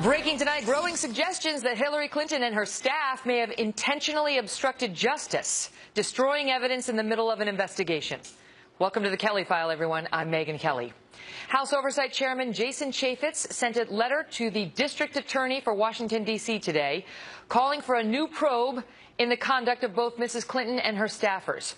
Breaking tonight, growing suggestions that Hillary Clinton and her staff may have intentionally obstructed justice, destroying evidence in the middle of an investigation. Welcome to the Kelly File, everyone. I'm Megyn Kelly. House Oversight Chairman Jason Chaffetz sent a letter to the district attorney for Washington, D.C. today, calling for a new probe in the conduct of both Mrs. Clinton and her staffers.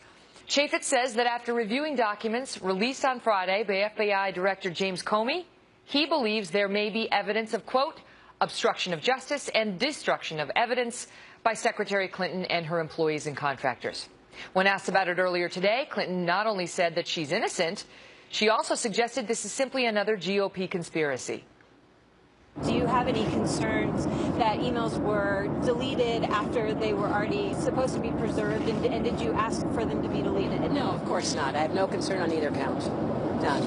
Chaffetz says that after reviewing documents released on Friday by FBI Director James Comey, he believes there may be evidence of, quote, obstruction of justice and destruction of evidence by Secretary Clinton and her employees and contractors. When asked about it earlier today, Clinton not only said that she's innocent, she also suggested this is simply another GOP conspiracy. Do you have any concerns that emails were deleted after they were already supposed to be preserved, and did you ask for them to be deleted? No, of course not. I have no concern on either count. None.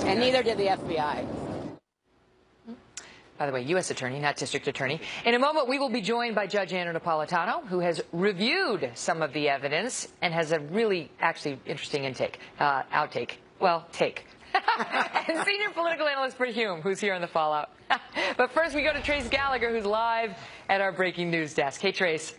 And neither did the FBI. By the way, U.S. Attorney, not District Attorney. In a moment, we will be joined by Judge Anna Napolitano, who has reviewed some of the evidence and has a really, actually, interesting outtake. Well, take. And senior political analyst Britt Hume, who's here on the Fallout. But first, we go to Trace Gallagher, who's live at our breaking news desk. Hey, Trace.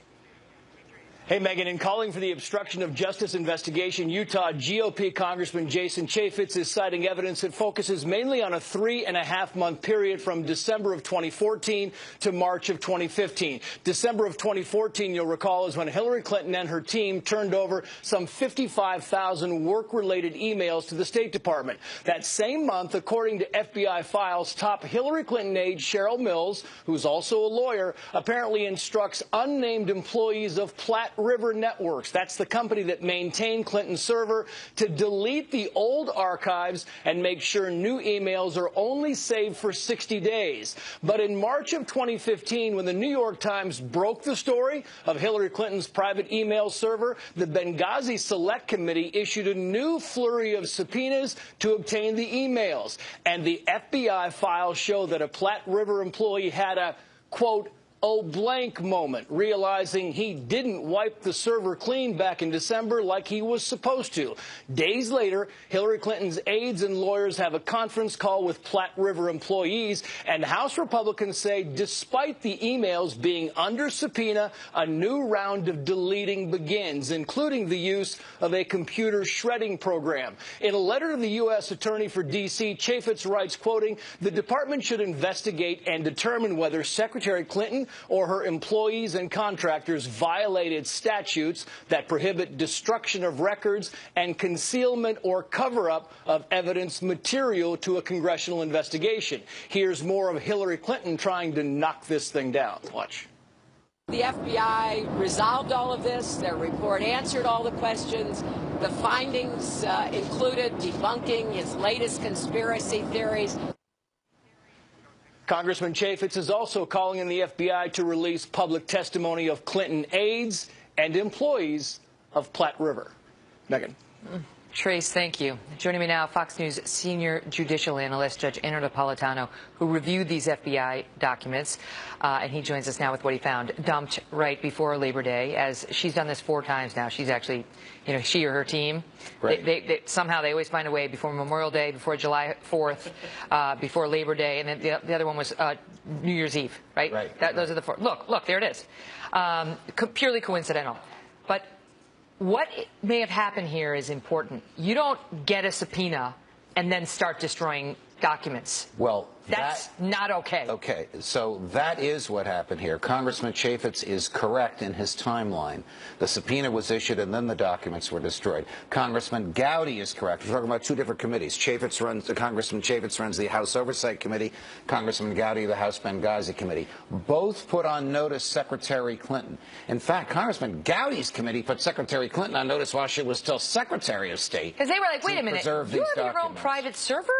Hey, Megyn, in calling for the obstruction of justice investigation, Utah GOP Congressman Jason Chaffetz is citing evidence that focuses mainly on a 3.5-month period from December of 2014 to March of 2015. December of 2014, you'll recall, is when Hillary Clinton and her team turned over some 55,000 work-related emails to the State Department. That same month, according to FBI files, top Hillary Clinton aide Cheryl Mills, who's also a lawyer, apparently instructs unnamed employees of Platte River Networks, that's the company that maintained Clinton's server, to delete the old archives and make sure new emails are only saved for 60 days. But in March of 2015, when the New York Times broke the story of Hillary Clinton's private email server, the Benghazi Select Committee issued a new flurry of subpoenas to obtain the emails. And the FBI files show that a Platte River employee had a, quote, oh blank moment, realizing he didn't wipe the server clean back in December like he was supposed to. Days later, Hillary Clinton's aides and lawyers have a conference call with Platte River employees, and House Republicans say despite the emails being under subpoena, a new round of deleting begins, including the use of a computer shredding program. In a letter to the U.S. Attorney for D.C., Chaffetz writes, quoting, the department should investigate and determine whether Secretary Clinton or her employees and contractors violated statutes that prohibit destruction of records and concealment or cover-up of evidence material to a congressional investigation. Here's more of Hillary Clinton trying to knock this thing down. Watch. The FBI resolved all of this. Their report answered all the questions. The findings included debunking his latest conspiracy theories. Congressman Chaffetz is also calling on the FBI to release public testimony of Clinton aides and employees of Platte River. Megyn. Trace, thank you. Joining me now, Fox News senior judicial analyst Judge Anna Napolitano, who reviewed these FBI documents, and he joins us now with what he found dumped right before Labor Day. As she's done this 4 times now, she's actually, she or her team, right. Somehow they always find a way before Memorial Day, before July 4th, before Labor Day, and then the other one was New Year's Eve, right? Right. Those are the 4. Look, there it is. Purely coincidental, but what may have happened here is important. You don't get a subpoena and then start destroying documents. Well, that's not okay. Okay, so that is what happened here. Congressman Chaffetz is correct in his timeline. The subpoena was issued and then the documents were destroyed. Congressman Gowdy is correct. We're talking about 2 different committees. Congressman Chaffetz runs the House Oversight Committee. Congressman Gowdy, the House Benghazi Committee. Both put on notice Secretary Clinton. In fact, Congressman Gowdy's committee put Secretary Clinton on notice while she was still Secretary of State. Because they were like, wait a minute, you have your own private server?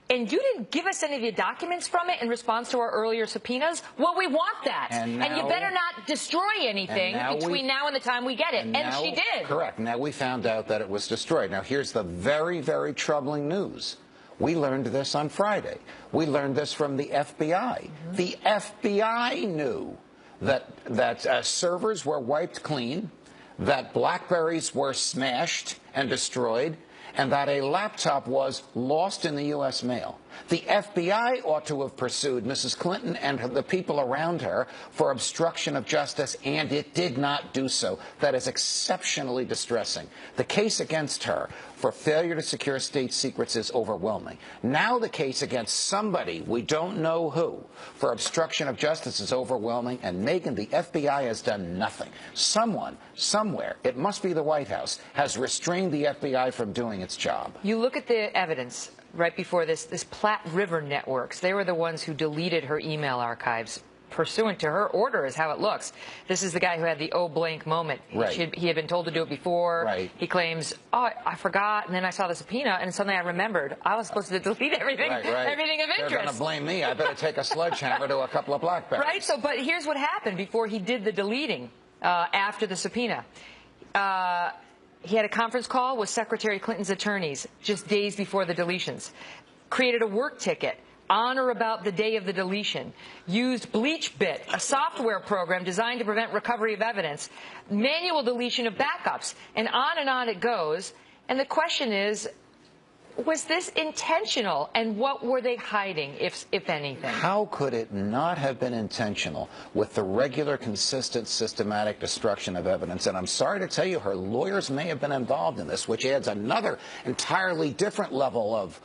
And you didn't give us any of the documents from it in response to our earlier subpoenas? Well, we want that. And you better not destroy anything between now and the time we get it. And she did. Correct. Now we found out that it was destroyed. Now here's the very, very troubling news. We learned this on Friday. We learned this from the FBI. Mm-hmm. The FBI knew that servers were wiped clean, that BlackBerries were smashed and destroyed, and that a laptop was lost in the U.S. mail. The FBI ought to have pursued Mrs. Clinton and the people around her for obstruction of justice, and it did not do so. That is exceptionally distressing. The case against her for failure to secure state secrets is overwhelming. Now the case against somebody, we don't know who, for obstruction of justice is overwhelming, and Megyn, the FBI has done nothing. Someone, somewhere, it must be the White House, has restrained the FBI from doing its job. You look at the evidence right before this Platte River Networks. They were the ones who deleted her email archives pursuant to her order is how it looks. This is the guy who had the blank moment. Right. He had been told to do it before. Right. He claims, oh, I forgot, and then I saw the subpoena, and suddenly I remembered I was supposed to delete everything, everything of interest. They're going to blame me. I better take a sledgehammer to a couple of BlackBerries. Right, so, but here's what happened before he did the deleting after the subpoena. He had a conference call with Secretary Clinton's attorneys just days before the deletions, created a work ticket on or about the day of the deletion, used BleachBit, a software program designed to prevent recovery of evidence, manual deletion of backups, and on it goes. And the question is, was this intentional, and what were they hiding, if anything? How could it not have been intentional with the regular, consistent, systematic destruction of evidence? And I'm sorry to tell you, her lawyers may have been involved in this, which adds another entirely different level of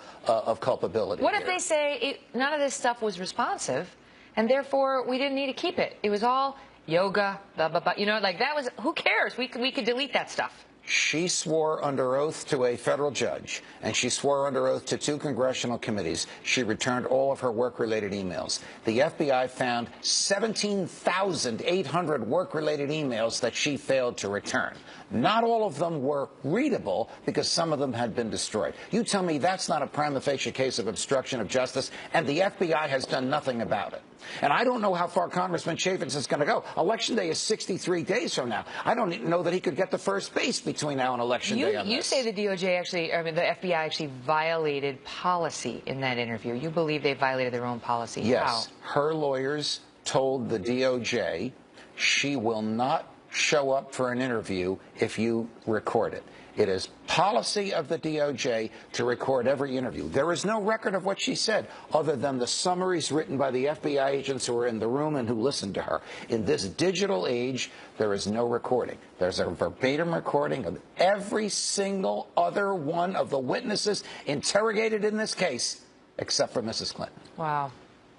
culpability. What if they say none of this stuff was responsive, and therefore we didn't need to keep it? It was all yoga, blah, blah, blah. You know, like that was, who cares? We could delete that stuff. She swore under oath to a federal judge, and she swore under oath to 2 congressional committees. She returned all of her work-related emails. The FBI found 17,800 work-related emails that she failed to return. Not all of them were readable because some of them had been destroyed. You tell me that's not a prima facie case of obstruction of justice, and the FBI has done nothing about it. And I don't know how far Congressman Chaffetz is going to go. Election day is 63 days from now. I don't even know that he could get to first base between now and Election day on this. You say the DOJ actually, I mean, the FBI actually violated policy in that interview. You believe they violated their own policy. Yes. How? Her lawyers told the DOJ she will not show up for an interview if you record it. It is policy of the DOJ to record every interview. There is no record of what she said other than the summaries written by the FBI agents who were in the room and who listened to her. In this digital age, there is no recording. There's a verbatim recording of every single other one of the witnesses interrogated in this case, except for Mrs. Clinton. Wow.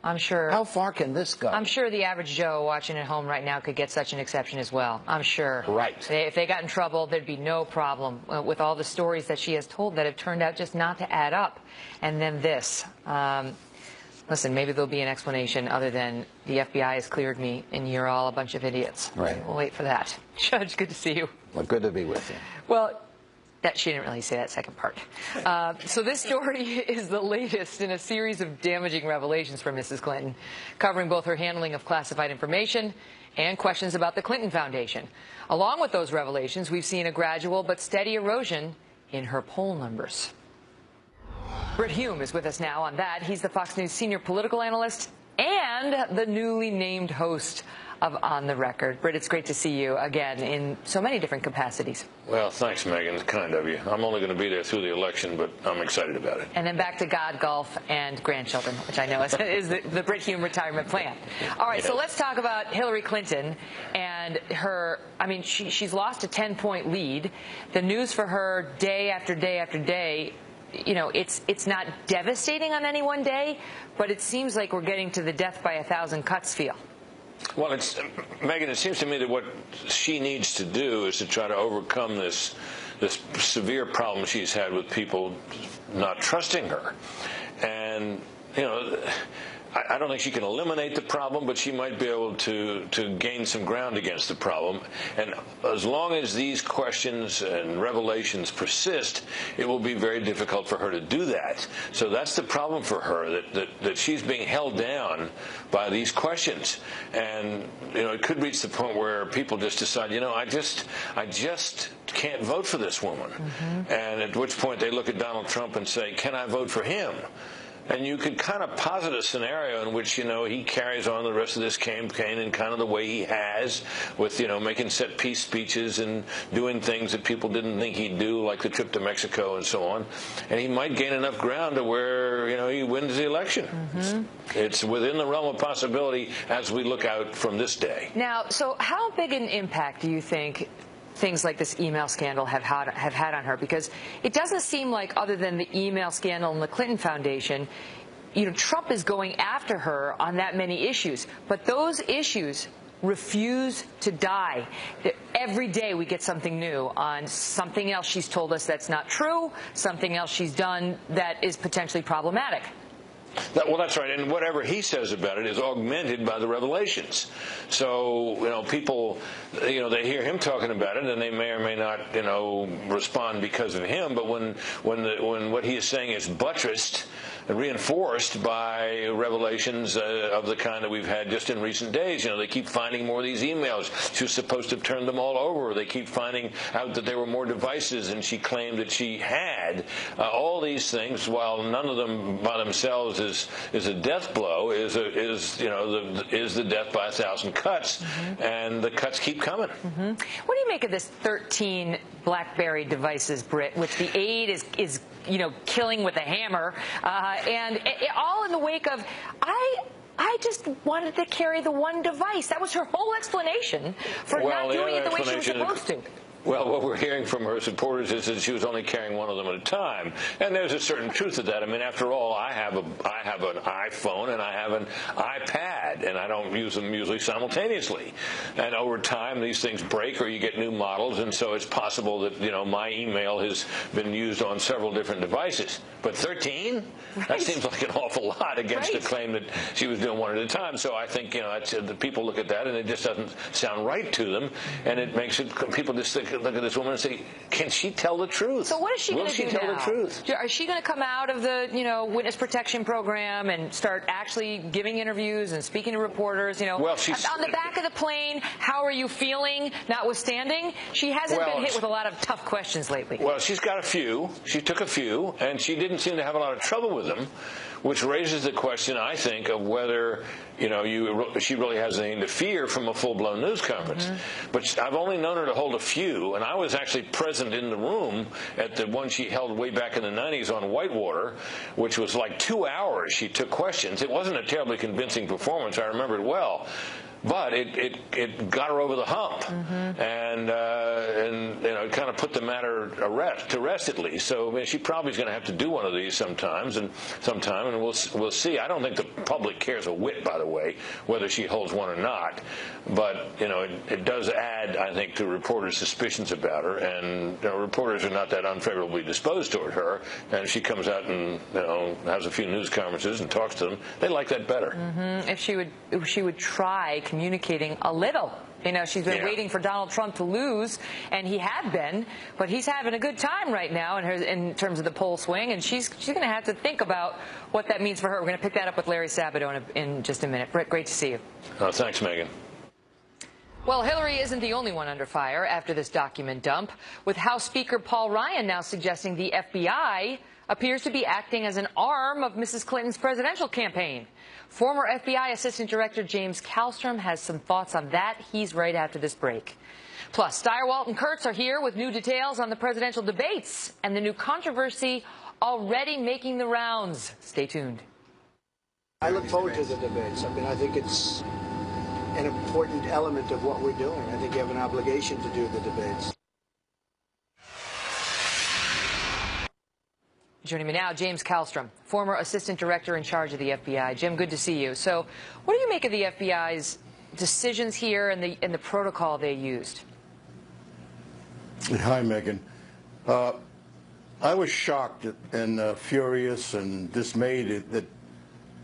I'm sure. How far can this go? I'm sure the average Joe watching at home right now could get such an exception as well. I'm sure. Right. If they got in trouble, there'd be no problem with all the stories that she has told that have turned out just not to add up. And then this. Listen, maybe there'll be an explanation other than the FBI has cleared me and you're all a bunch of idiots. Right. We'll wait for that. Judge, good to see you. Well, good to be with you. Well, she didn't really say that second part. So this story is the latest in a series of damaging revelations from Mrs. Clinton, covering both her handling of classified information and questions about the Clinton Foundation. Along with those revelations, we've seen a gradual but steady erosion in her poll numbers. Britt Hume is with us now on that. He's the Fox News senior political analyst and the newly named host of On the Record. Britt, it's great to see you again in so many different capacities. Well, thanks, Megan. It's kind of you. I'm only going to be there through the election, but I'm excited about it. And then back to God, golf, and grandchildren, which I know is the Britt Hume retirement plan. All right, so let's talk about Hillary Clinton and her. I mean, she's lost a 10-point lead. The news for her day after day after day, you know, it's not devastating on any one day, but it seems like we're getting to the death by 1,000 cuts feel. Well, Megan, it seems to me that what she needs to do is to try to overcome this severe problem she's had with people not trusting her. And, you know, I don't think she can eliminate the problem, but she might be able to gain some ground against the problem. And as long as these questions and revelations persist, it will be very difficult for her to do that. So that's the problem for her, that she's being held down by these questions. And, you know, it could reach the point where people just decide, you know, I just can't vote for this woman. Mm-hmm. And at which point they look at Donald Trump and say, can I vote for him? And you could kind of posit a scenario in which, you know, he carries on the rest of this campaign in kind of the way he has, with, you know, making set piece speeches and doing things that people didn't think he'd do, like the trip to Mexico and so on. And he might gain enough ground to where, you know, he wins the election. It's within the realm of possibility as we look out from this day. Now, so how big an impact do you think things like this email scandal have had on her? Because it doesn't seem like, other than the email scandal and the Clinton Foundation, you know, Trump is going after her on that many issues. But those issues refuse to die. Every day we get something new on something else she's told us that's not true, something else she's done that is potentially problematic. Well, that's right, and whatever he says about it is augmented by the revelations. So, you know, people, you know, they hear him talking about it, and they may or may not, you know, respond because of him. But when what he is saying is buttressed and reinforced by revelations of the kind that we've had just in recent days, you know, they keep finding more of these emails. She was supposed to have turned them all over. They keep finding out that there were more devices than she claimed that she had. All these things, while none of them by themselves is a death blow, is the death by 1,000 cuts, and the cuts keep coming. What do you make of this 13 BlackBerry devices, Britt, which the aide is you know, killing with a hammer, and all in the wake of I just wanted to carry the one device. That was her whole explanation for not doing it the way she was supposed to. Well, what we're hearing from her supporters is that she was only carrying one of them at a time, and there's a certain truth to that. I mean, after all, I have an iPhone and I have an iPad, and I don't use them usually simultaneously. And over time, these things break, or you get new models, and so it's possible that, you know, my email has been used on several different devices. But 13? Right. That seems like an awful lot against the claim that she was doing one at a time. So I think, you know, the people look at that and it just doesn't sound right to them, and it makes it, people just look at this woman and say, can she tell the truth? So what is she going to do now? Will she tell the truth? Is she going to come out of the, you know, witness protection program and start actually giving interviews and speaking to reporters? You know, well, she's on the back of the plane. How are you feeling? Notwithstanding, she hasn't been hit with a lot of tough questions lately. Well, she's got a few. She took a few, and she didn't seem to have a lot of trouble with them, which raises the question, I think, of whether, you know, she really has anything to fear from a full-blown news conference. But I've only known her to hold a few, and I was actually present in the room at the one she held way back in the 90s on Whitewater, which was like 2 hours she took questions. It wasn't a terribly convincing performance. I remember it well. But it got her over the hump, and you know, it kind of put the matter to rest at least. So I mean, she probably is going to have to do one of these sometime, and we'll see. I don't think the public cares a whit, by the way, whether she holds one or not. But you know, it does add, I think, to reporters' suspicions about her, and you know, reporters are not that unfavorably disposed toward her. And if she comes out and, you know, has a few news conferences and talks to them, they like that better. If she would try communicating a little. You know, she's been waiting for Donald Trump to lose, and he had been, but he's having a good time right now in terms of the poll swing, and she's going to have to think about what that means for her. We're going to pick that up with Larry Sabato in just a minute. Britt, great to see you. Thanks, Megan. Well, Hillary isn't the only one under fire after this document dump, with House Speaker Paul Ryan now suggesting the FBI appears to be acting as an arm of Mrs. Clinton's presidential campaign. Former FBI Assistant Director James Kallstrom has some thoughts on that. He's right after this break. Plus, Steyerwalt and Kurtz are here with new details on the presidential debates and the new controversy already making the rounds. Stay tuned. I look forward to the debates. I mean, I think it's an important element of what we're doing. I think you have an obligation to do the debates. Joining me now, James Kallstrom, former assistant director in charge of the FBI. Jim, good to see you. So what do you make of the FBI's decisions here and the protocol they used? Hi, Megan. I was shocked and furious and dismayed,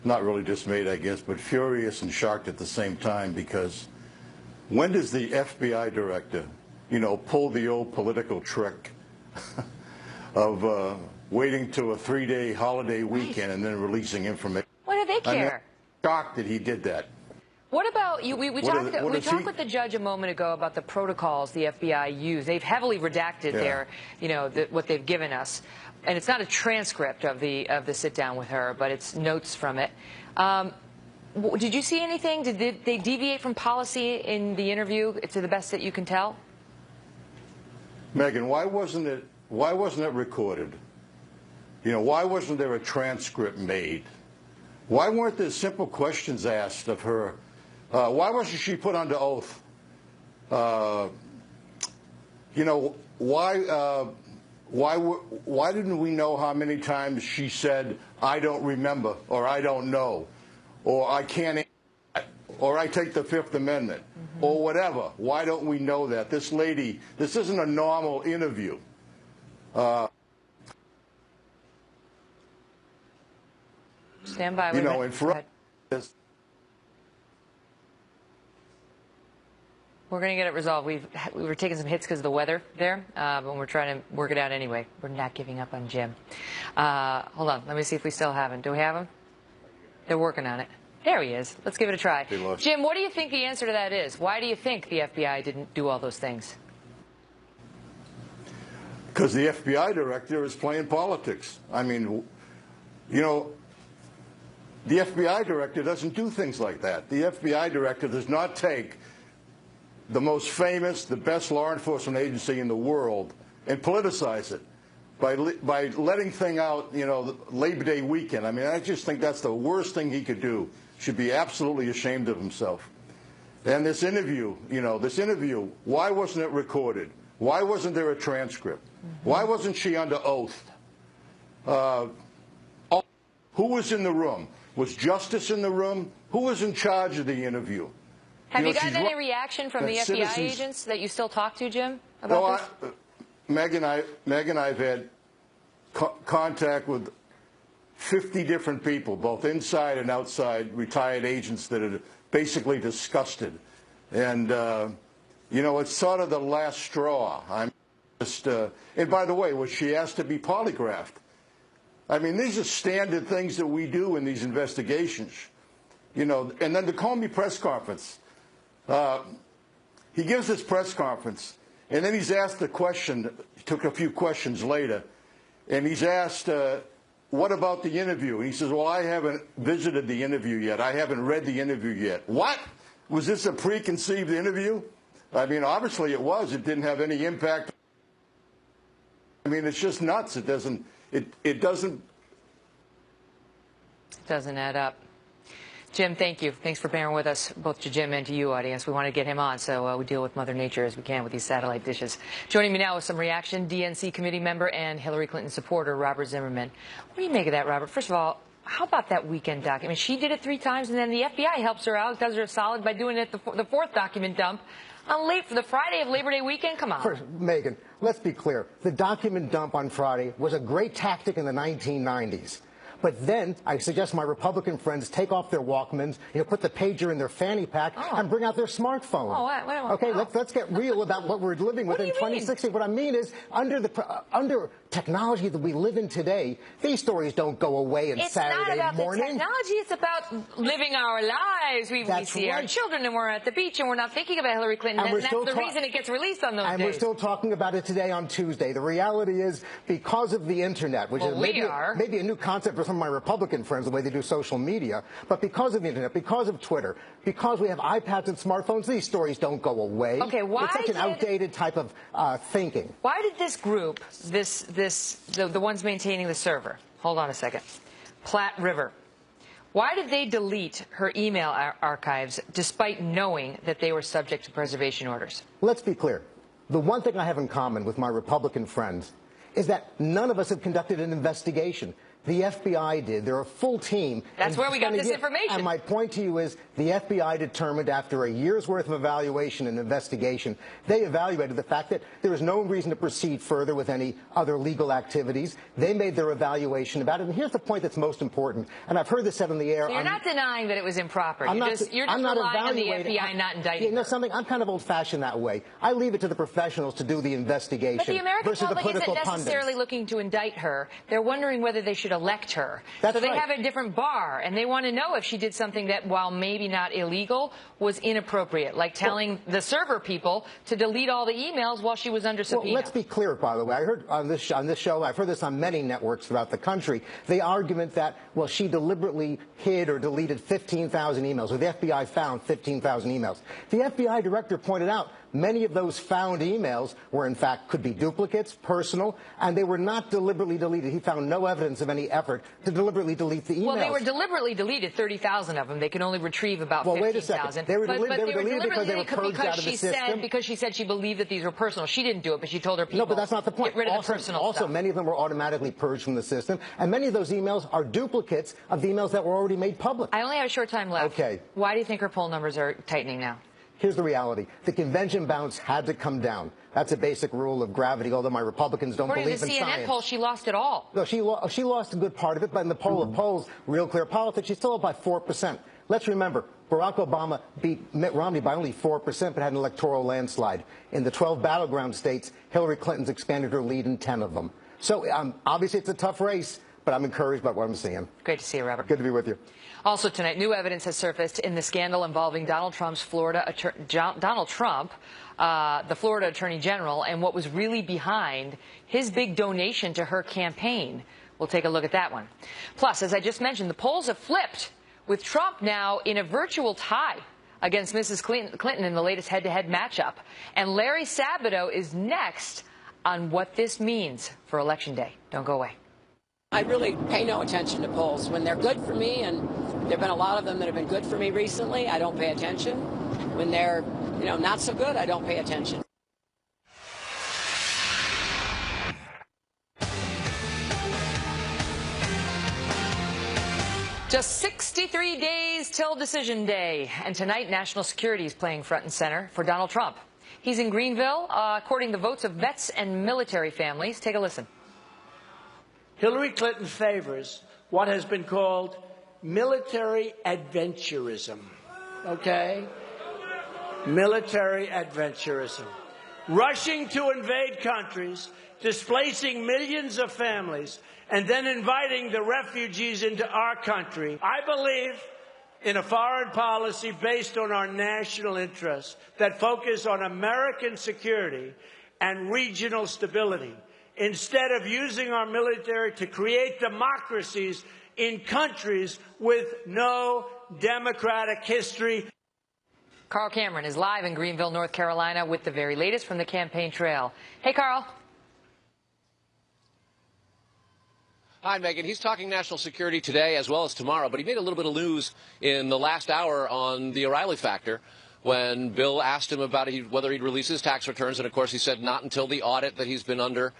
not really dismayed, I guess, but furious and shocked at the same time, because when does the FBI director, you know, pull the old political trick of waiting to a 3-day holiday weekend and then releasing information? What do they care? I'm shocked that he did that. What about you? We talked with the judge a moment ago about the protocols the FBI use. They've heavily redacted their, what they've given us, and it's not a transcript of the sit down with her, but it's notes from it. Did you see anything? Did they deviate from policy in the interview to the best that you can tell? Megan, why wasn't it recorded? Why wasn't there a transcript made? Why weren't there simple questions asked of her? Why wasn't she put under oath? Why didn't we know how many times she said, "I don't remember," or "I don't know," or "I can't," or "I take the Fifth Amendment," or whatever? Why don't we know that? This lady, this isn't a normal interview. Stand by. In front. We're going to get it resolved. We were taking some hits because of the weather there, but we're trying to work it out anyway. We're not giving up on Jim. Hold on. Let me see if we still have him. Do we have him? They're working on it. There he is. Let's give it a try. Jim, what do you think the answer to that is? Why do you think the FBI didn't do all those things? Because the FBI director is playing politics. I mean, the FBI director doesn't do things like that. The FBI director does not take the most famous, the best law enforcement agency in the world and politicize it by letting thing out, Labor Day weekend. I mean, I just think that's the worst thing he could do. Should be absolutely ashamed of himself. And this interview, why wasn't it recorded? Why wasn't there a transcript? Why wasn't she under oath? Who was in the room? Was Justice in the room? Who was in charge of the interview? Have you gotten any reaction from the FBI agents that you still talk to, Jim, about this? Meg and I've had contact with 50 different people, both inside and outside, retired agents that are basically disgusted. And, it's sort of the last straw. I'm just, and by the way, was she asked to be polygraphed? I mean, these are standard things that we do in these investigations. And then the Comey press conference. He gives this press conference, and then he's asked the question, he took a few questions later, and he's asked, what about the interview? And he says, well, I haven't visited the interview yet. I haven't read the interview yet. What? Was this a preconceived interview? I mean, obviously it was. It didn't have any impact. I mean, it's just nuts. It doesn't add up. Jim, thank you. Thanks for bearing with us, both to Jim and to you, audience. We want to get him on, so we deal with Mother Nature as we can with these satellite dishes. Joining me now with some reaction, DNC committee member and Hillary Clinton supporter, Robert Zimmerman. What do you make of that, Robert? First of all, how about that weekend document? I mean, she did it 3 times, and then the FBI helps her out, does her a solid by doing it the 4th document dump on for the Friday of Labor Day weekend. Come on. First, Megan, let's be clear. The document dump on Friday was a great tactic in the 1990s. But then I suggest my Republican friends take off their Walkmans, put the pager in their fanny pack and bring out their smartphone. Okay, let's get real about what we're living with in 2016. What I mean is, under technology that we live in today, these stories don't go away on Saturday morning. It's not about the technology. It's about living our lives. We see our children and we're at the beach and we're not thinking about Hillary Clinton. And that's the reason it gets released on those days. And we're still talking about it today on Tuesday. The reality is, because of the Internet, which is maybe a new concept for some of my Republican friends, the way they do social media, but because of the Internet, because of Twitter, because we have iPads and smartphones, these stories don't go away. Okay, why it's such an outdated type of thinking. Why did this group, the ones maintaining the server, hold on a second, Platte River, why did they delete her email archives despite knowing that they were subject to preservation orders? Let's be clear. The one thing I have in common with my Republican friends is that none of us have conducted an investigation. The FBI did. They're a full team. That's where we got this information. And my point to you is the FBI determined after a year's worth of evaluation and investigation, they evaluated the fact that there is no reason to proceed further with any other legal activities. They made their evaluation about it. And here's the point that's most important. And I've heard this said on the air. So you're not denying that it was improper. You're just relying on the FBI not indicting. You know something? I'm kind of old-fashioned that way. I leave it to the professionals to do the investigation. But the American versus public the political isn't necessarily looking to indict her. They're wondering whether they should elect her. That's so they right. have a different bar, and they want to know if she did something that, while maybe not illegal, was inappropriate, like telling the server people to delete all the emails while she was under subpoena. Well, let's be clear, by the way. I heard on this show, I've heard this on many networks throughout the country, the argument that, well, she deliberately hid or deleted 15,000 emails, or the FBI found 15,000 emails. The FBI director pointed out many of those found emails were, in fact, could be duplicates, personal, and they were not deliberately deleted. He found no evidence of any effort to deliberately delete the emails. Well, they were deliberately deleted, 30,000 of them. They can only retrieve about 15,000. Wait a second. They were deleted because they were purged out of the system. Because she said she believed that these were personal. She didn't do it, but she told her people. No, but that's not the point. Get rid of the personal also, stuff. many of them were automatically purged from the system, and many of those emails are duplicates of the emails that were already made public. I only have a short time left. Okay. Why do you think her poll numbers are tightening now? Here's the reality. The convention bounce had to come down. That's a basic rule of gravity, although my Republicans don't believe in science. According to the CNN poll, she lost it all. No, she lost a good part of it, but in the poll of polls, Real Clear Politics, she's still up by 4%. Let's remember, Barack Obama beat Mitt Romney by only 4%, but had an electoral landslide. In the 12 battleground states, Hillary Clinton's expanded her lead in 10 of them. So obviously it's a tough race, but I'm encouraged by what I'm seeing. Great to see you, Robert. Good to be with you. Also tonight, new evidence has surfaced in the scandal involving Donald Trump, the Florida Attorney General, and what was really behind his big donation to her campaign. We'll take a look at that one. Plus, as I just mentioned, the polls have flipped, with Trump now in a virtual tie against Mrs. Clinton in the latest head-to-head matchup. And Larry Sabato is next on what this means for Election Day. Don't go away. I really pay no attention to polls. When they're good for me, and there have been a lot of them that have been good for me recently, I don't pay attention. When they're, not so good, I don't pay attention. Just 63 days till Decision Day, and tonight national security is playing front and center for Donald Trump. He's in Greenville, courting the votes of vets and military families. Take a listen. Hillary Clinton favors what has been called military adventurism, okay? Military adventurism. Rushing to invade countries, displacing millions of families, and then inviting the refugees into our country. I believe in a foreign policy based on our national interests that focus on American security and regional stability, instead of using our military to create democracies in countries with no democratic history. Carl Cameron is live in Greenville, North Carolina, with the very latest from the campaign trail. Hey, Carl. Hi, Megan. He's talking national security today as well as tomorrow, but he made a little bit of news in the last hour on the O'Reilly factor when Bill asked him about whether he'd release his tax returns, and of course he said not until the audit that he's been under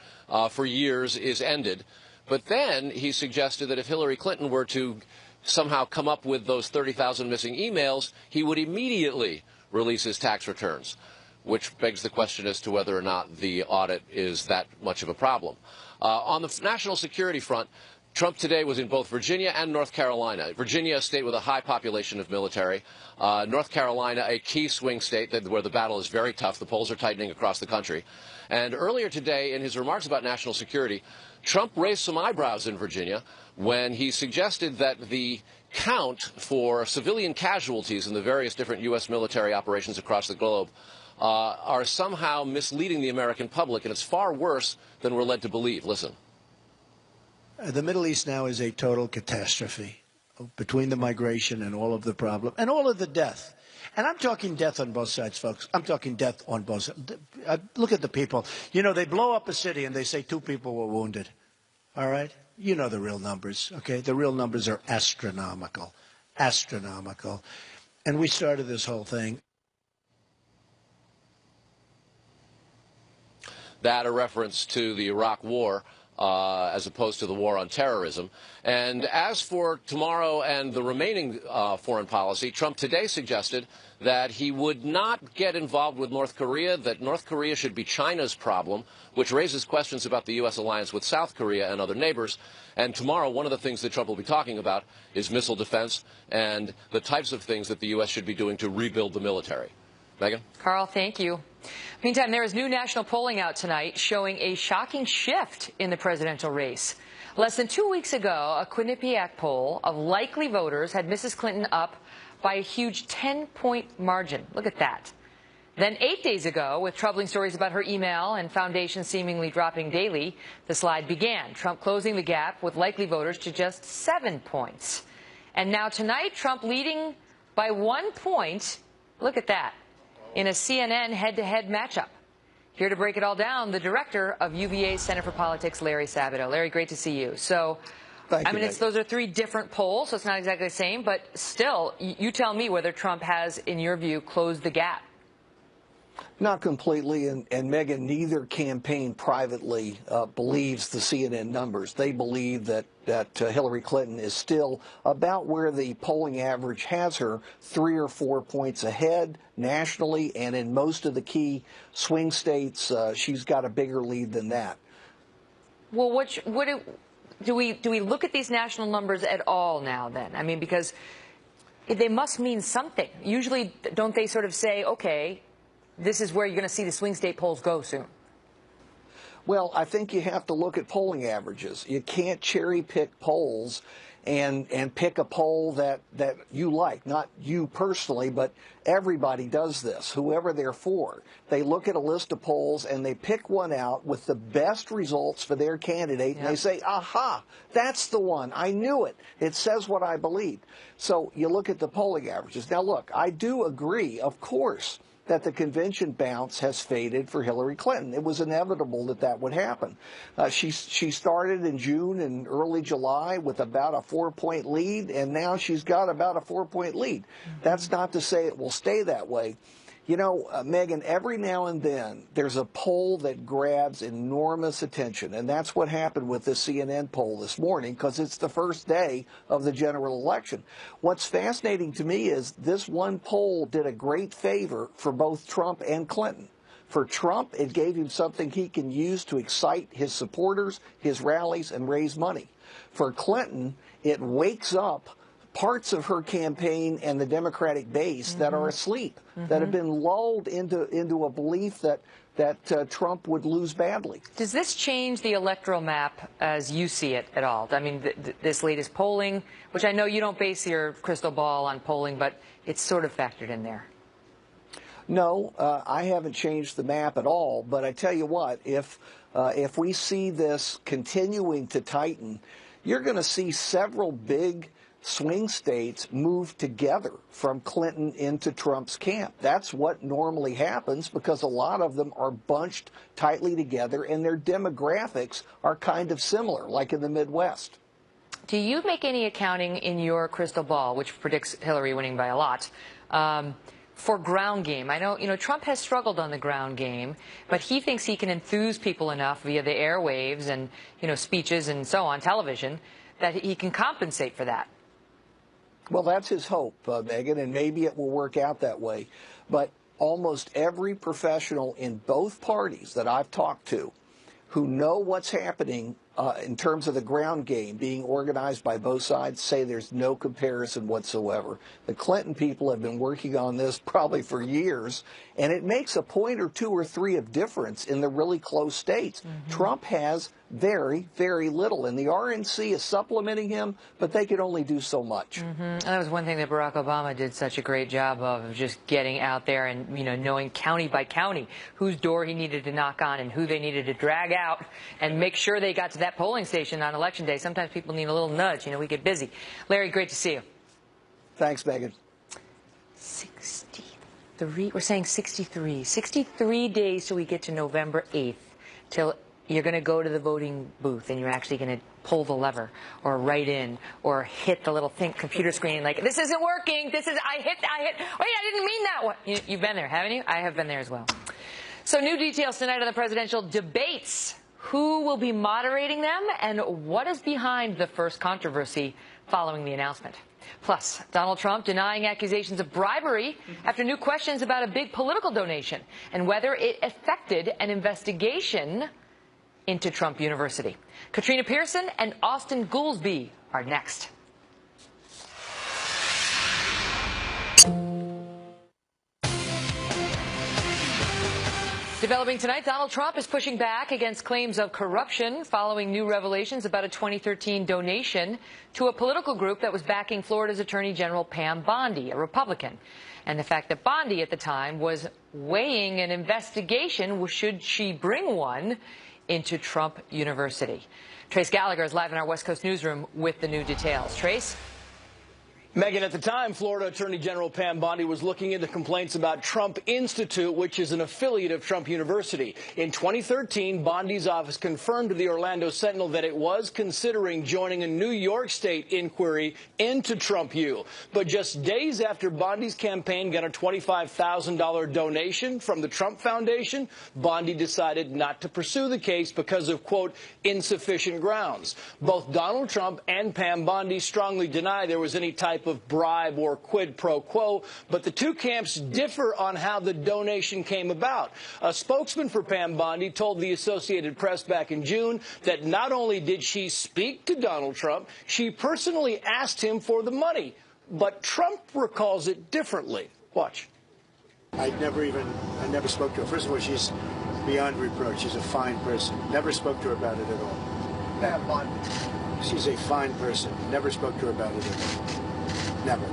for years is ended. But then he suggested that if Hillary Clinton were to somehow come up with those 30,000 missing emails, he would immediately release his tax returns, which begs the question as to whether or not the audit is that much of a problem. On the national security front, Trump today was in both Virginia and North Carolina. Virginia, a state with a high population of military. North Carolina, a key swing state where the battle is very tough. The polls are tightening across the country. And earlier today, in his remarks about national security, Trump raised some eyebrows in Virginia when he suggested that the count for civilian casualties in the various different U.S. military operations across the globe are somehow misleading the American public, and it's far worse than we're led to believe. Listen. The Middle East now is a total catastrophe between the migration and all of the problem and all of the death. And I'm talking death on both sides, folks. I'm talking death on both sides. Look at the people. They blow up a city and they say 2 people were wounded. All right? You know the real numbers, okay? The real numbers are astronomical. Astronomical. And we started this whole thing. That a reference to the Iraq War as opposed to the war on terrorism. And as for tomorrow and the remaining foreign policy, Trump today suggested that he would not get involved with North Korea, that North Korea should be China's problem, which raises questions about the U.S. alliance with South Korea and other neighbors. And tomorrow, one of the things that Trump will be talking about is missile defense and the types of things that the U.S. should be doing to rebuild the military. Megan? Carl, thank you. Meantime, there is new national polling out tonight showing a shocking shift in the presidential race. Less than 2 weeks ago, a Quinnipiac poll of likely voters had Mrs. Clinton up by a huge 10-point margin. Look at that. Then 8 days ago, with troubling stories about her email and foundation seemingly dropping daily, the slide began, Trump closing the gap with likely voters to just 7 points. And now tonight, Trump leading by 1 point, look at that, in a CNN head-to-head matchup. Here to break it all down, the director of UVA's Center for Politics, Larry Sabato. Larry, great to see you. So, Thank you, those are 3 different polls, so it's not exactly the same, but still, you tell me whether Trump has, in your view, closed the gap. Not completely, and Megyn, neither campaign privately believes the CNN numbers. They believe that Hillary Clinton is still about where the polling average has her, 3 or 4 points ahead nationally, and in most of the key swing states, she's got a bigger lead than that. Well, do we look at these national numbers at all now then? I mean, because they must mean something. Usually, don't they sort of say, okay, this is where you're going to see the swing state polls go soon? Well, I think you have to look at polling averages. You can't cherry pick polls and pick a poll that you like, not you personally, but everybody does this, whoever they're for. They look at a list of polls and they pick one out with the best results for their candidate, and they say, aha, that's the one. I knew it. It says what I believed. So you look at the polling averages. Now, look, I do agree, of course, that the convention bounce has faded for Hillary Clinton. It was inevitable that that would happen. She started in June and early July with about a 4-point lead, and now she's got about a 4-point lead. That's not to say it will stay that way. You know, Megyn, every now and then there's a poll that grabs enormous attention, and that's what happened with this CNN poll this morning because it's the first day of the general election. What's fascinating to me is this one poll did a great favor for both Trump and Clinton. For Trump, it gave him something he can use to excite his supporters, his rallies, and raise money. For Clinton, it wakes up parts of her campaign and the Democratic base that are asleep, that have been lulled into a belief that Trump would lose badly. Does this change the electoral map as you see it at all? I mean, this latest polling, which I know you don't base your crystal ball on polling, but it's sort of factored in there. No, I haven't changed the map at all. But I tell you what, if we see this continuing to tighten, you're going to see several big swing states move together from Clinton into Trump's camp. That's what normally happens because a lot of them are bunched tightly together and their demographics are kind of similar, like in the Midwest. Do you make any accounting in your crystal ball, which predicts Hillary winning by a lot, for ground game? I know, Trump has struggled on the ground game, but he thinks he can enthuse people enough via the airwaves and, speeches and so on, television, that he can compensate for that. Well, that's his hope, Megyn, and maybe it will work out that way. But almost every professional in both parties that I've talked to who know what's happening in terms of the ground game being organized by both sides say there's no comparison whatsoever. The Clinton people have been working on this probably for years, and it makes a point or 2 or 3 of difference in the really close states. Trump has very, very little, and the RNC is supplementing him, but they can only do so much. That was one thing that Barack Obama did such a great job of just getting out there and, knowing county by county whose door he needed to knock on and who they needed to drag out and make sure they got to that polling station on Election Day. Sometimes people need a little nudge. We get busy. Larry, great to see you. Thanks, Megyn. 63. We're saying 63. 63 days till we get to November 8th, till you're going to go to the voting booth and you're actually going to pull the lever or write in or hit the little computer screen like, this isn't working. I hit. Wait, I didn't mean that one. You've been there, haven't you? I have been there as well. So new details tonight on the presidential debates. Who will be moderating them and what is behind the first controversy following the announcement? Plus, Donald Trump denying accusations of bribery after new questions about a big political donation and whether it affected an investigation into Trump University. Katrina Pierson and Austin Goolsbee are next. Developing tonight, Donald Trump is pushing back against claims of corruption following new revelations about a 2013 donation to a political group that was backing Florida's Attorney General Pam Bondi, a Republican. And the fact that Bondi at the time was weighing an investigation, should she bring one, into Trump University. Trace Gallagher is live in our West Coast newsroom with the new details. Trace? Megan, at the time, Florida Attorney General Pam Bondi was looking into complaints about Trump Institute, which is an affiliate of Trump University. In 2013, Bondi's office confirmed to the Orlando Sentinel that it was considering joining a New York State inquiry into Trump U. But just days after Bondi's campaign got a $25,000 donation from the Trump Foundation, Bondi decided not to pursue the case because of, quote, insufficient grounds. Both Donald Trump and Pam Bondi strongly deny there was any type of bribe or quid pro quo, but the two camps differ on how the donation came about. A spokesman for Pam Bondi told the Associated Press back in June that not only did she speak to Donald Trump, she personally asked him for the money. But Trump recalls it differently. Watch. I never spoke to her. First of all, she's beyond reproach. She's a fine person. Never spoke to her about it at all. Pam Bondi. She's a fine person. Never spoke to her about it at all. Never.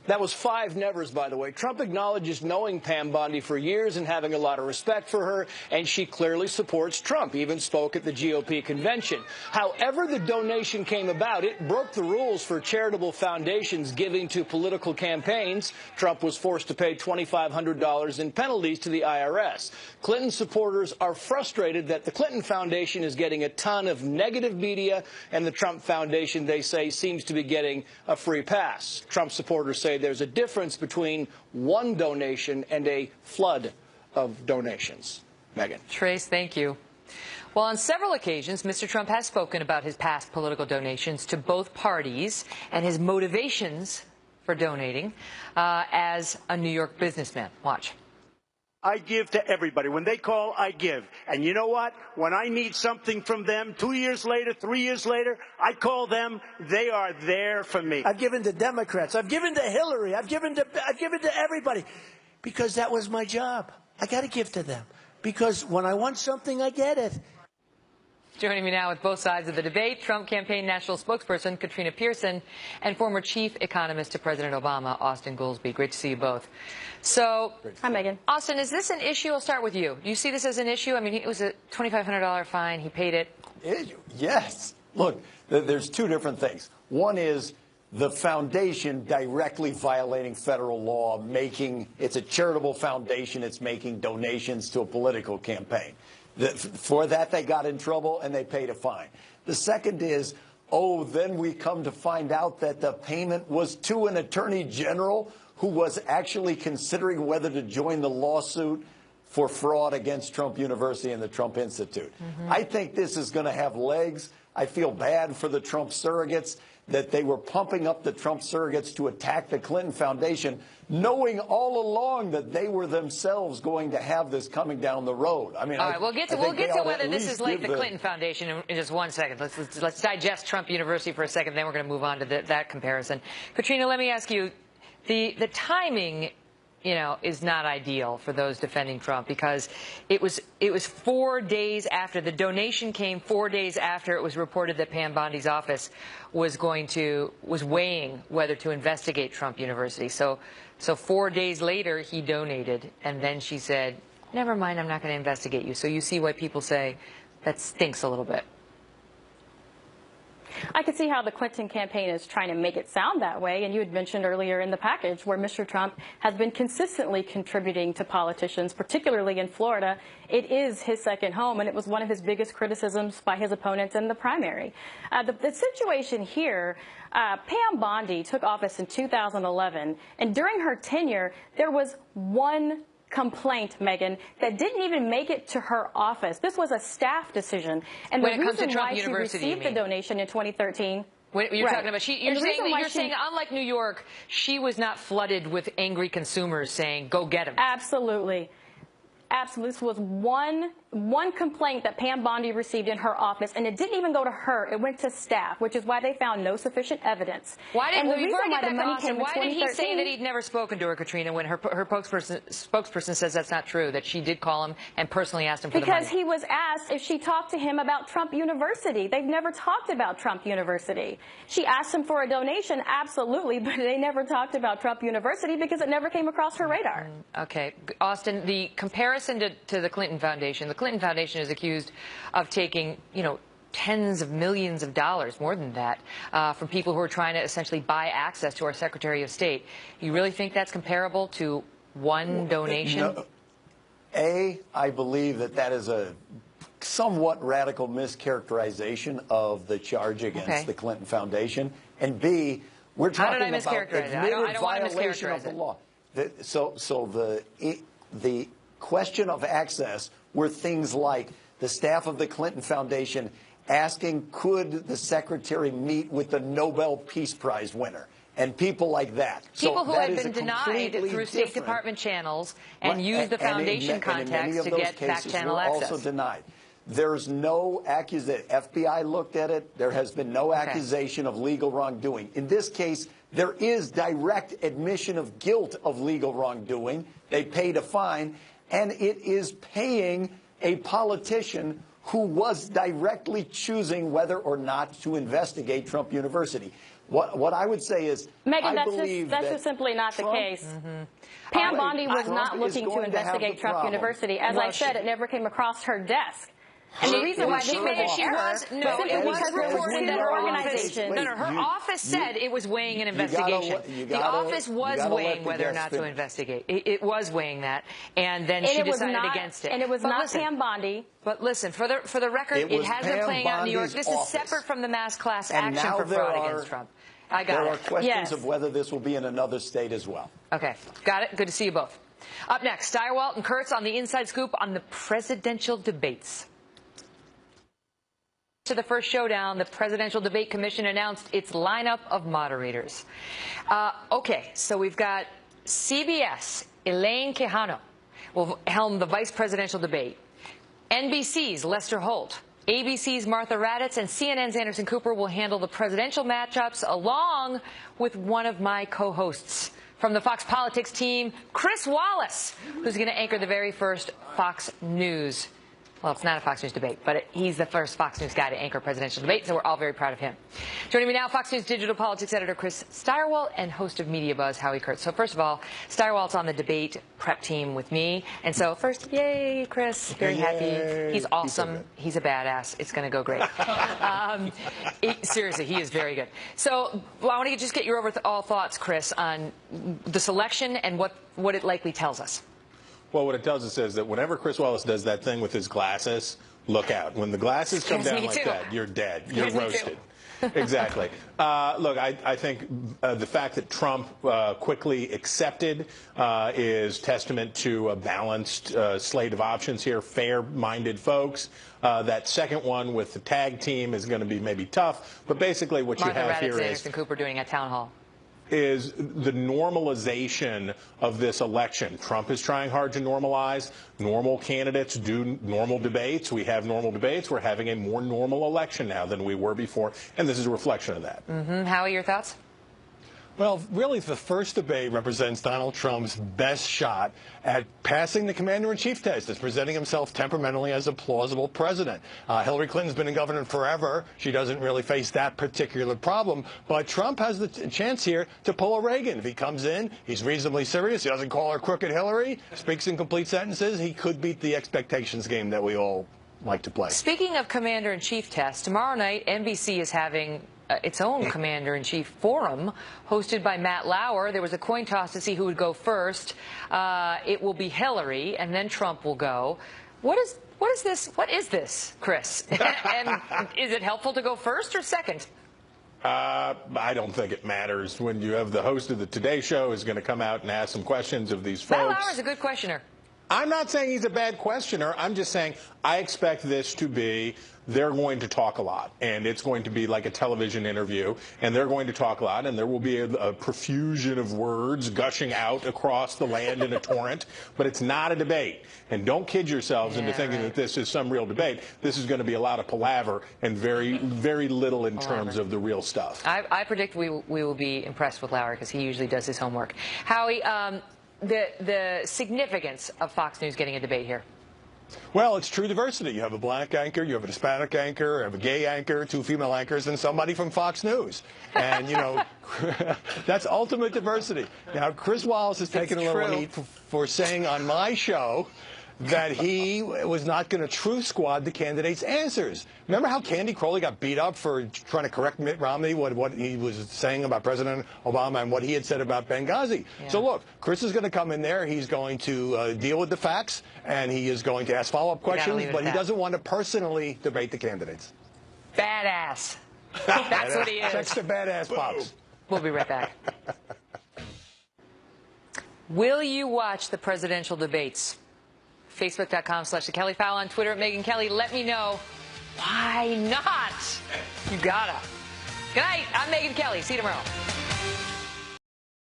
That was 5 nevers, by the way. Trump acknowledges knowing Pam Bondi for years and having a lot of respect for her, and she clearly supports Trump, even spoke at the GOP convention. However the donation came about, it broke the rules for charitable foundations giving to political campaigns. Trump was forced to pay $2,500 in penalties to the IRS. Clinton supporters are frustrated that the Clinton Foundation is getting a ton of negative media, and the Trump Foundation, they say, seems to be getting a free pass. Trump supporters say there's a difference between one donation and a flood of donations. Megan. Trace, thank you. Well, on several occasions, Mr. Trump has spoken about his past political donations to both parties and his motivations for donating as a New York businessman. Watch. I give to everybody. When they call, I give. And you know what? When I need something from them, 2 years later, 3 years later, I call them. They are there for me. I've given to Democrats. I've given to Hillary. I've given to everybody because that was my job. I got to give to them because when I want something, I get it. Joining me now with both sides of the debate, Trump campaign national spokesperson Katrina Pierson and former chief economist to President Obama, Austin Goolsbee. Great to see you both. So, hi, Megan. Austin, is this an issue? I'll start with you. Do you see this as an issue? I mean, it was a $2,500 fine. He paid it. Yes. Look, there's two different things. One is the foundation directly violating federal law, it's a charitable foundation. It's making donations to a political campaign. For that, they got in trouble and they paid a fine. The second is, then we come to find out that the payment was to an attorney general who was actually considering whether to join the lawsuit for fraud against Trump University and the Trump Institute. I think this is going to have legs. I feel bad for the Trump surrogates that they were pumping up the Trump surrogates to attack the Clinton Foundation, knowing all along that they were themselves going to have this coming down the road. I mean, all right, we'll get to whether this is like the Clinton Foundation in just 1 second. Let's digest Trump University for a second, then we're going to move on to that comparison. Katrina, let me ask you, the timing, is not ideal for those defending Trump because it was 4 days after the donation came, 4 days after it was reported that Pam Bondi's office was weighing whether to investigate Trump University. So 4 days later he donated, and then she said, "Never mind, I'm not going to investigate you." So you see why people say that stinks a little bit. I could see how the Clinton campaign is trying to make it sound that way, and you had mentioned earlier in the package where Mr. Trump has been consistently contributing to politicians, particularly in Florida. It is his second home, and it was one of his biggest criticisms by his opponents in the primary. The situation here, Pam Bondi took office in 2011, and during her tenure, there was one complaint, Megan, that didn't even make it to her office. This was a staff decision. And the reason why she received the donation in 2013... You're talking about, you're saying unlike New York, she was not flooded with angry consumers saying, "Go get him." Absolutely. Absolutely. This was one one complaint that Pam Bondi received in her office, and it didn't even go to her. It went to staff, which is why they found no sufficient evidence. Why did, and the before reason I why get the back to money Austin, came in why did he 2013 say that he'd never spoken to her, Katrina, when her spokesperson says that's not true, that she did call him and personally asked him for the money? Because he was asked if she talked to him about Trump University. They've never talked about Trump University. She asked him for a donation, absolutely, but they never talked about Trump University because it never came across her radar. Okay. Austin, the comparison to the Clinton Foundation is accused of taking, tens of millions of dollars, more than that, from people who are trying to essentially buy access to our Secretary of State. You really think that's comparable to one donation? No. I believe that is a somewhat radical mischaracterization of the charge against the Clinton Foundation. And B, we're talking about admitted violation of the law. So the question of access were things like the staff of the Clinton Foundation asking, could the secretary meet with the Nobel Peace Prize winner? And people like that. People who had been denied through State Department channels and used the foundation contacts to get back channel access. Also denied. There's no accusation. FBI looked at it. There has been no accusation of legal wrongdoing. In this case, there is direct admission of guilt of legal wrongdoing. They paid a fine, and it is paying a politician who was directly choosing whether or not to investigate Trump University. What I would say is, Megan, that's just simply not the case. Pam Bondi was not looking to investigate Trump University. As I said, it never came across her desk. And the reason why this was an error it was reported that her organization. Her office said it was weighing an investigation. The office was weighing whether or not to investigate. It was weighing that, and then she decided against it. And it was not Pam Bondi. But listen, for the record, it has been playing out in New York. This is separate from the mass class action for fraud against Trump. I got it. There are questions of whether this will be in another state as well. Okay, got it. Good to see you both. Up next, Stirewalt and Kurtz on the inside scoop on the presidential debates. To the first showdown, the Presidential Debate Commission announced its lineup of moderators. Okay, so we've got CBS, Elaine Quijano will helm the vice presidential debate. NBC's Lester Holt, ABC's Martha Raddatz, and CNN's Anderson Cooper will handle the presidential matchups along with one of my co-hosts. From the Fox Politics team, Chris Wallace, who's going to anchor the very first Fox News. Well, it's not a Fox News debate, but he's the first Fox News guy to anchor a presidential debate, so we're all very proud of him. Joining me now, Fox News digital politics editor Chris Stirewalt and host of Media Buzz, Howie Kurtz. So first of all, Stirewalt's on the debate prep team with me. And so first, yay, Chris, very happy. He's awesome. He's a badass. It's going to go great. Seriously, he is very good. So I want to just get your overall thoughts, Chris, on the selection and what it likely tells us. Well, what it tells us is that whenever Chris Wallace does that thing with his glasses, look out. When the glasses come down like that, you're dead. You're roasted. Exactly. Look, I think the fact that Trump quickly accepted is testament to a balanced slate of options here, fair-minded folks. That second one with the tag team is going to be maybe tough, but basically what you have here is Anderson Cooper doing a town hall. Is the normalization of this election. Trump is trying hard to normalize. Normal candidates do normal debates. We have normal debates. We're having a more normal election now than we were before, and this is a reflection of that. Howie, your thoughts? Well, really, the first debate represents Donald Trump's best shot at passing the commander-in-chief test, as presenting himself temperamentally as a plausible president. Hillary Clinton's been in government forever. She doesn't really face that particular problem. But Trump has the chance here to pull a Reagan. If he comes in, he's reasonably serious. He doesn't call her crooked Hillary, speaks in complete sentences. He could beat the expectations game that we all like to play. Speaking of commander-in-chief tests, tomorrow night, NBC is having its own commander-in-chief forum hosted by Matt Lauer. There was a coin toss to see who would go first. It will be Hillary, and then Trump will go. What is this, Chris? And is it helpful to go first or second? I don't think it matters when you have the host of the Today Show is going to come out and ask some questions of these folks. Matt Lauer is a good questioner. I'm not saying he's a bad questioner. I'm just saying I expect this to be, they're going to talk a lot, and it's going to be like a television interview, and they're going to talk a lot, and there will be a profusion of words gushing out across the land in a torrent, but it's not a debate. And don't kid yourselves into thinking that this is some real debate. This is going to be a lot of palaver and very, very little in terms of the real stuff. I predict we will be impressed with Lauer because he usually does his homework. Howie, the significance of Fox News getting a debate here? Well, it's true diversity. You have a black anchor, you have a Hispanic anchor, you have a gay anchor, 2 female anchors, and somebody from Fox News. And, you know, that's ultimate diversity. Now, Chris Wallace has taken a little heat for saying on my show that he was not going to truth squad the candidates' answers. Remember how Candy Crowley got beat up for trying to correct Mitt Romney, what he was saying about President Obama and what he had said about Benghazi? Yeah. So look, Chris is going to come in there. He's going to deal with the facts, and he is going to ask follow-up questions, but he doesn't want to personally debate the candidates. Badass. That's what he is. Checks the badass box. We'll be right back. Will you watch the presidential debates? Facebook.com/The Kelly File, on Twitter @Megyn Kelly. Let me know. Why not? You gotta. Good night. I'm Megyn Kelly. See you tomorrow.